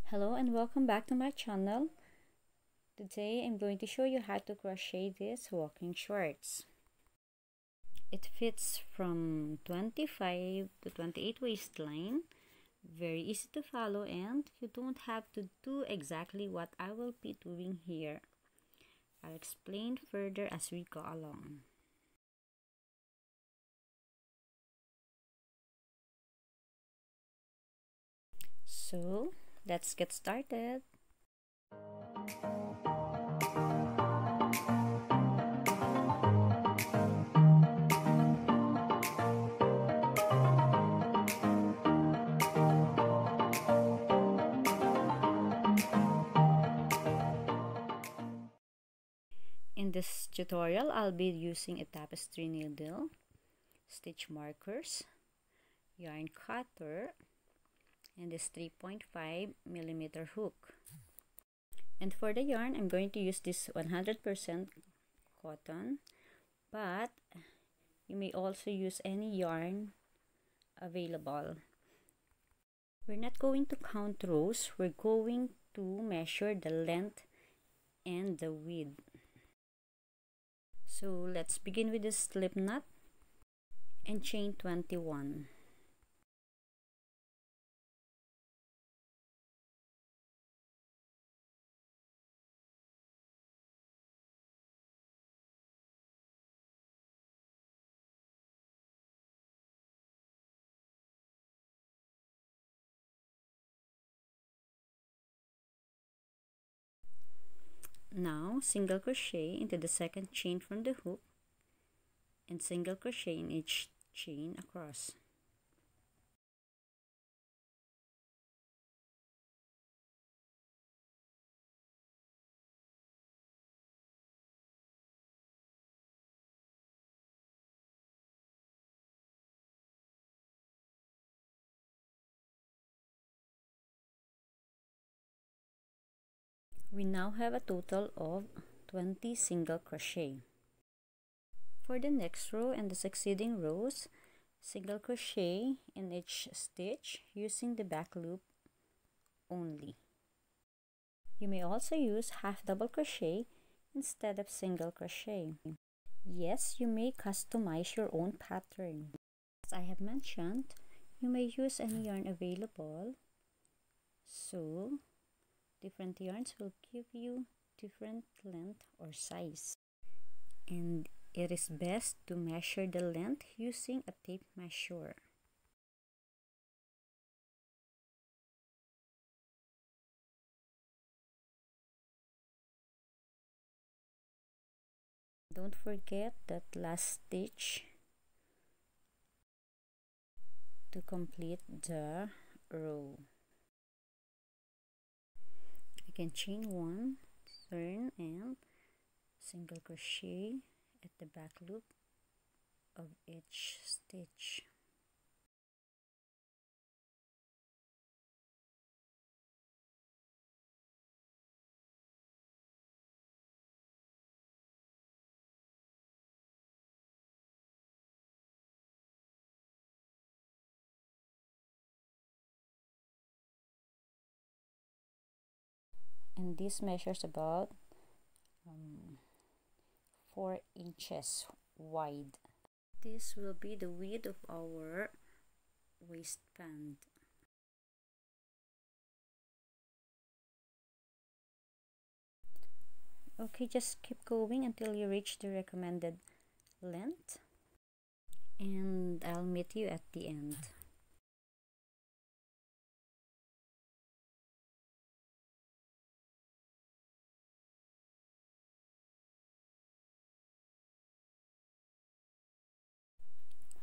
Hello and welcome back to my channel. Today I'm going to show you how to crochet these walking shorts. It fits from 25 to 28 waistline. Very easy to follow and you don't have to do exactly what I will be doing here. I'll explain further as we go along. So let's get started. In this tutorial, I'll be using a tapestry needle, stitch markers, yarn cutter, and this 3.5mm hook. And for the yarn, I'm going to use this 100% cotton, but you may also use any yarn available. We're not going to count rows, we're going to measure the length and the width. So let's begin with the slip knot and chain 21. Now single crochet into the second chain from the hook and single crochet in each chain across. We now have a total of 20 single crochet. For the next row and the succeeding rows, single crochet in each stitch using the back loop only. You may also use half double crochet instead of single crochet. Yes, you may customize your own pattern. As I have mentioned, you may use any yarn available. So, different yarns will give you different length or size. And it is best to measure the length using a tape measure. Don't forget that last stitch to complete the row. You can chain 1, turn, and single crochet at the back loop of each stitch. And this measures about 4 inches wide. This will be the width of our waistband. Okay, just keep going until you reach the recommended length, and I'll meet you at the end.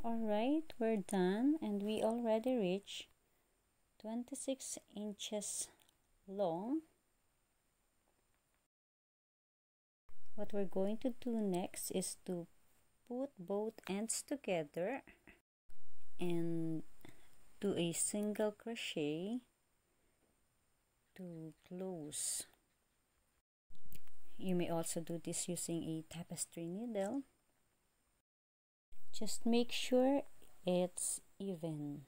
Alright, we're done and we already reached 26 inches long. What we're going to do next is to put both ends together and do a single crochet to close. You may also do this using a tapestry needle. Just make sure it's even.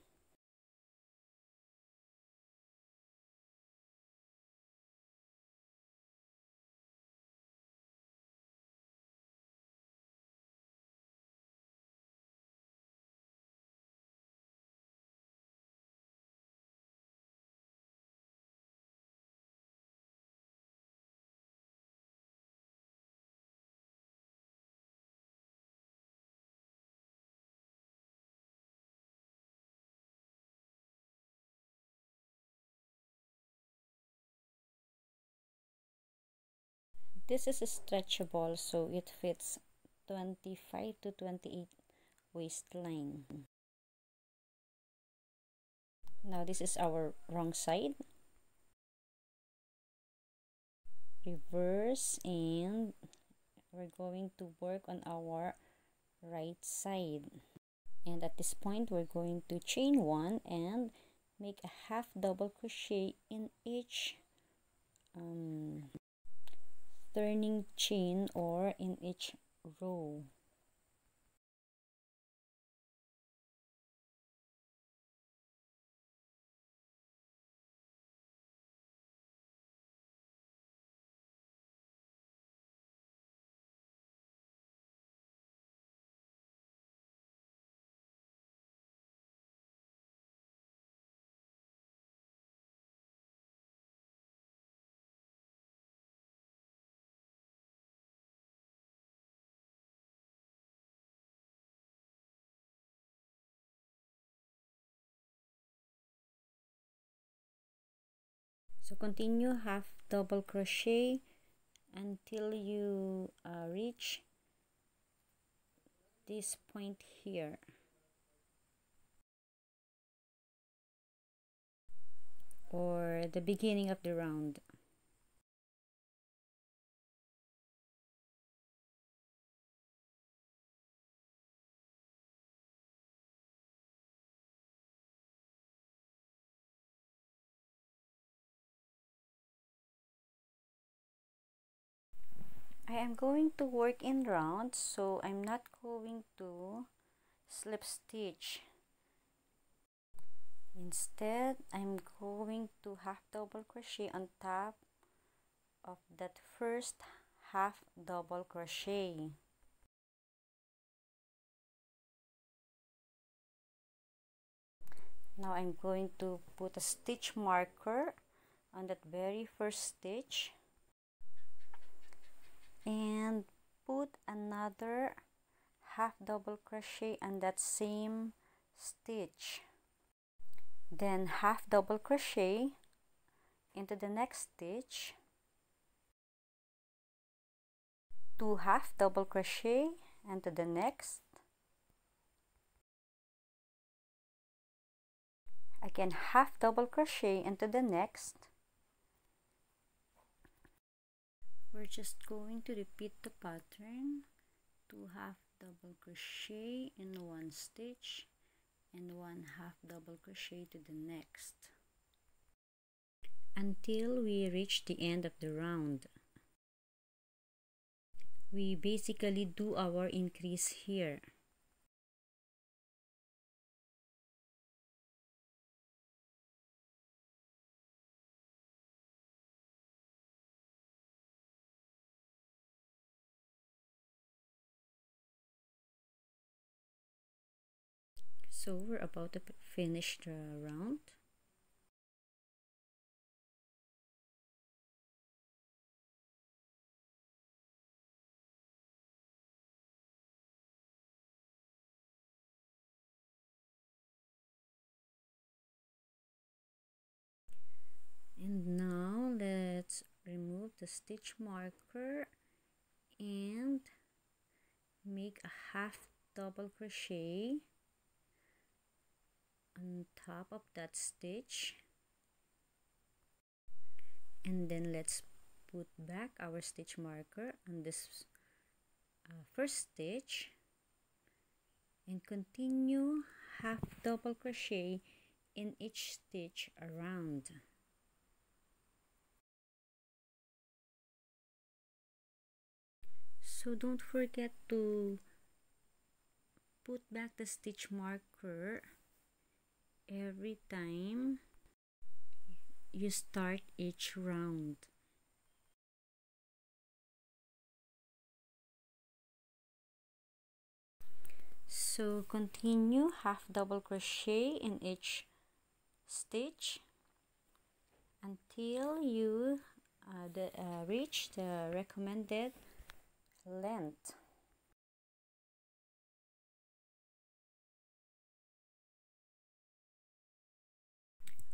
This is stretchable, so it fits 25 to 28 waistline. Now this is our wrong side. Reverse, and we're going to work on our right side. And at this point, we're going to chain one and make a half double crochet in each turning chain or in each row. So continue half double crochet until you reach this point here, or the beginning of the round. I am going to work in rounds, so I'm not going to slip stitch. Instead, I'm going to half double crochet on top of that first half double crochet. Now I'm going to put a stitch marker on that very first stitch and put another half double crochet on that same stitch. Then half double crochet into the next stitch, 2 half double crochet into the next, again half double crochet into the next. We're just going to repeat the pattern, 2 half double crochet in one stitch and 1 half double crochet to the next until we reach the end of the round. We basically do our increase here. So we're about to finish the round. And now let's remove the stitch marker and make a half double crochet on top of that stitch, and then let's put back our stitch marker on this first stitch and continue half double crochet in each stitch around. So don't forget to put back the stitch marker every time you start each round. So continue half double crochet in each stitch until you reach the recommended length.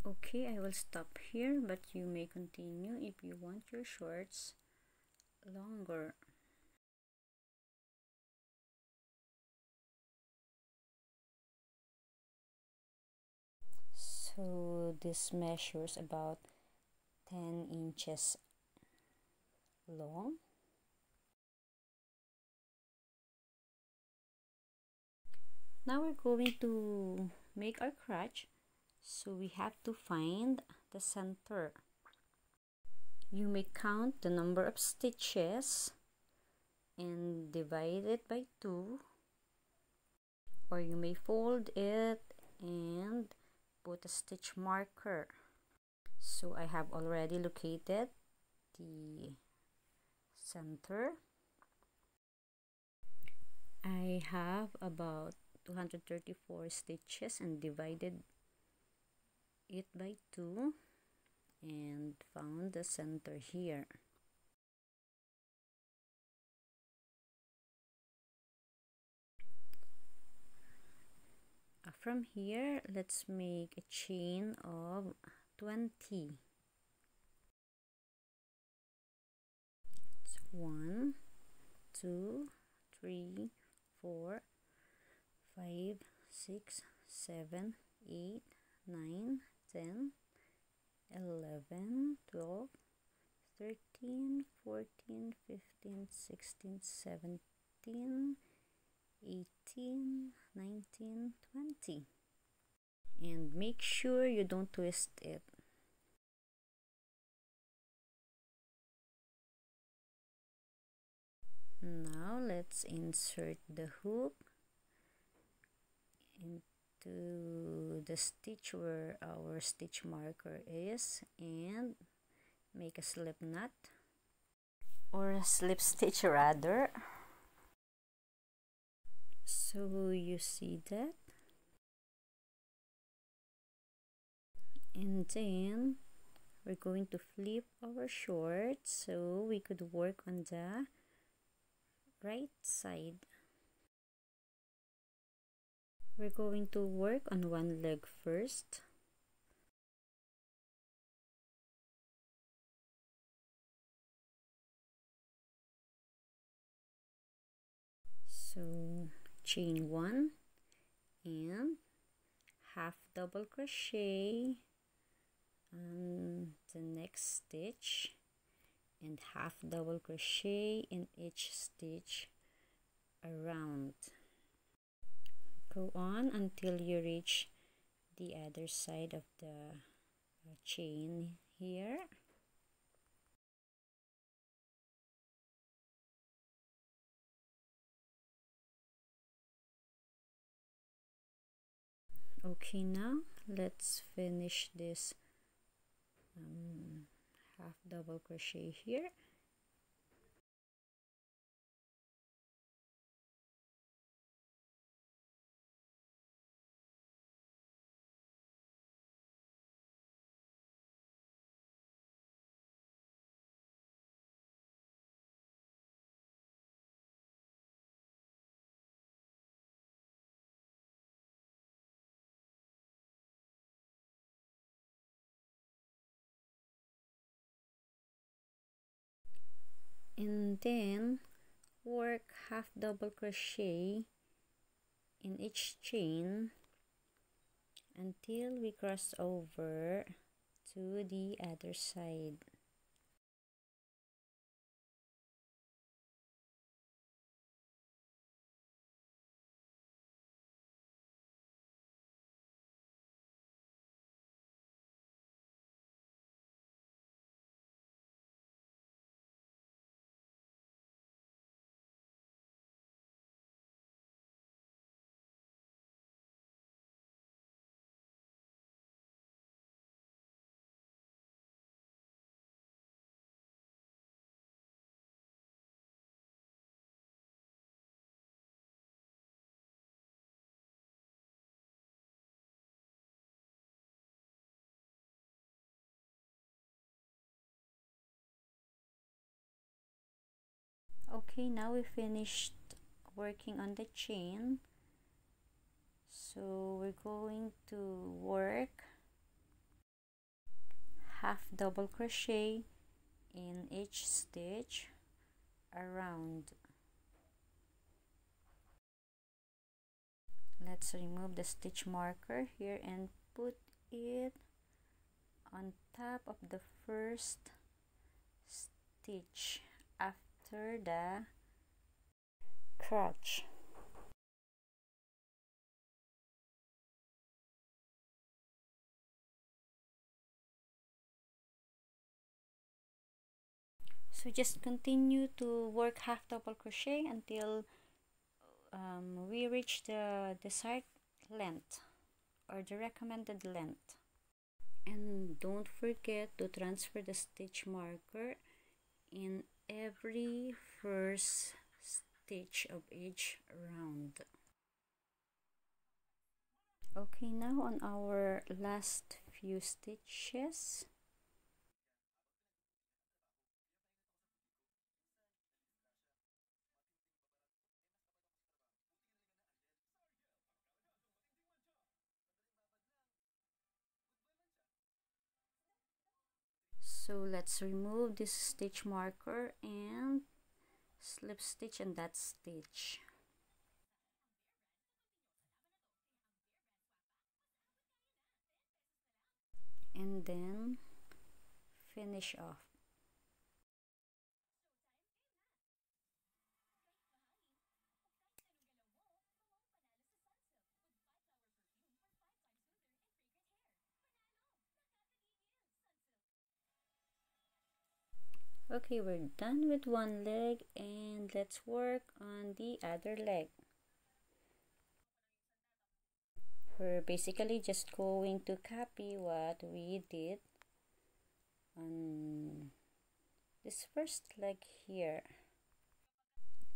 Okay, I will stop here, but you may continue if you want your shorts longer. So this measures about 10 inches long. Now we're going to make our crotch, so we have to find the center. You may count the number of stitches and divide it by 2, or you may fold it and put a stitch marker. So I have already located the center. I have about 234 stitches and divided it by 2 and found the center here. From here, let's make a chain of 20. So 1, 2, 3, 4, 5, 6, 7, 8, 9, 10, 11, 12, 13, 14, 15, 16, 17, 18, 19, 20. And make sure you don't twist it. Now let's insert the hook into the stitch where our stitch marker is and make a slip knot, or a slip stitch rather. So you see that, and then we're going to flip our short so we could work on the right side. We're going to work on one leg first. So chain 1 and half double crochet on the next stitch and half double crochet in each stitch around. Go on until you reach the other side of the chain here. Okay, now let's finish this half double crochet here. And then work half double crochet in each chain until we cross over to the other side. Okay, now we finished working on the chain, so we're going to work half double crochet in each stitch around. Let's remove the stitch marker here and put it on top of the first stitch after the crotch. So just continue to work half double crochet until we reach the desired length or the recommended length. And don't forget to transfer the stitch marker in every first stitch of each round. Okay, now on our last few stitches, so let's remove this stitch marker and slip stitch in that stitch. And then finish off. Okay, we're done with one leg and let's work on the other leg. We're basically just going to copy what we did on this first leg here.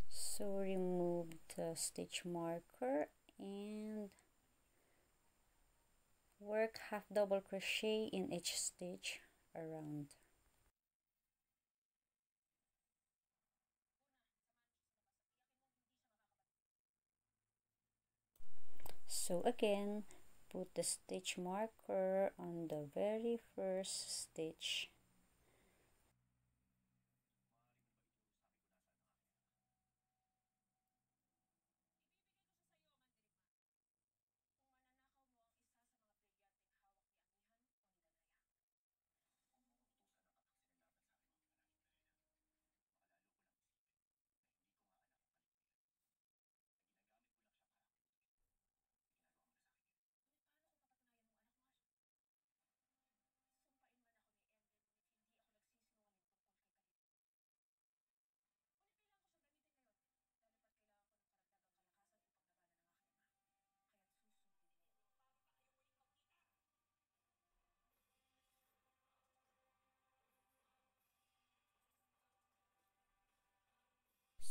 So remove the stitch marker and work half double crochet in each stitch around. So again, put the stitch marker on the very first stitch.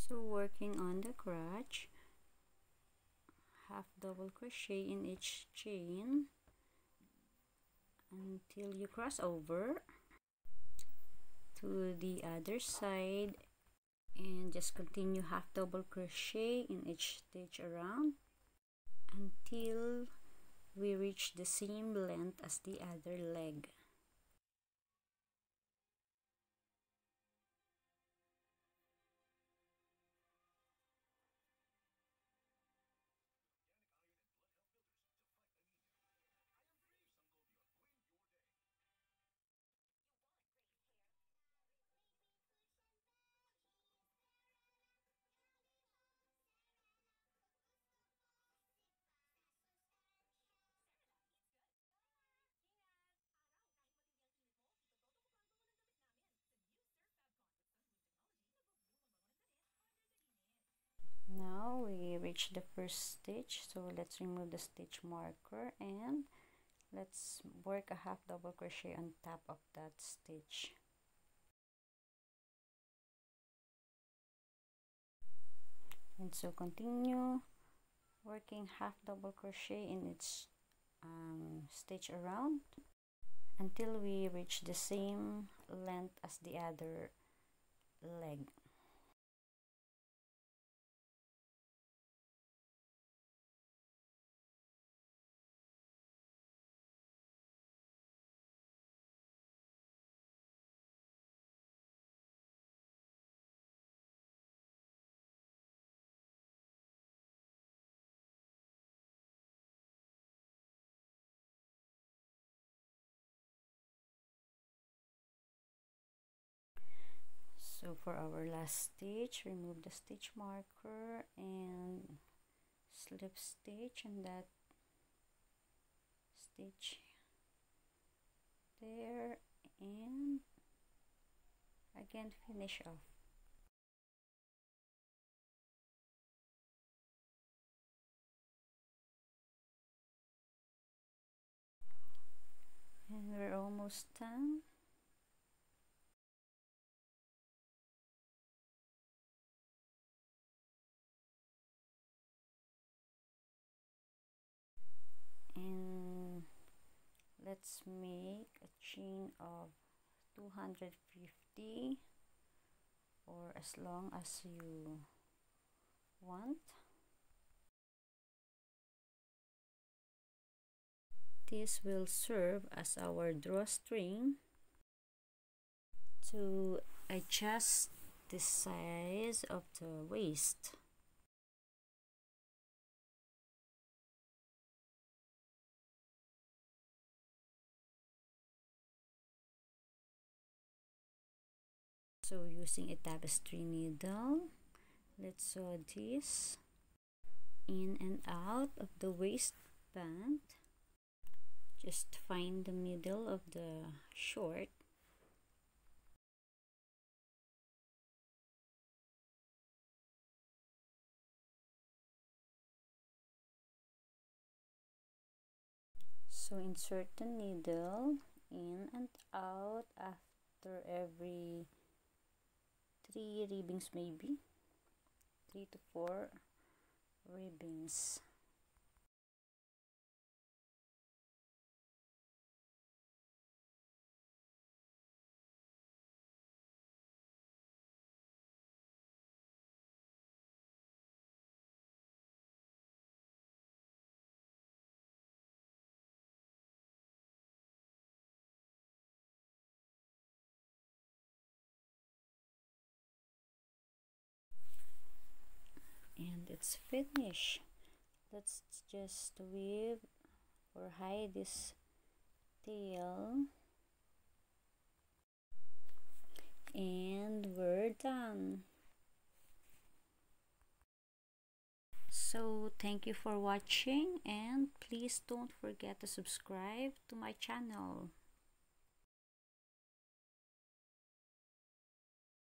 So working on the crotch, half double crochet in each chain until you cross over to the other side, and just continue half double crochet in each stitch around until we reach the same length as the other leg. Now we reach the first stitch, so let's remove the stitch marker and let's work a half double crochet on top of that stitch. And so continue working half double crochet in each stitch around until we reach the same length as the other leg. So for our last stitch, remove the stitch marker and slip stitch in that stitch there, and again finish off. And we're almost done. And let's make a chain of 250 or as long as you want. This will serve as our drawstring to adjust the size of the waist. So using a tapestry needle, let's sew this in and out of the waistband. Just find the middle of the short. So insert the needle in and out after every 3 ribbings, maybe 3 to 4 ribbings. And it's finished. Let's just weave or hide this tail, and we're done. So thank you for watching, and please don't forget to subscribe to my channel.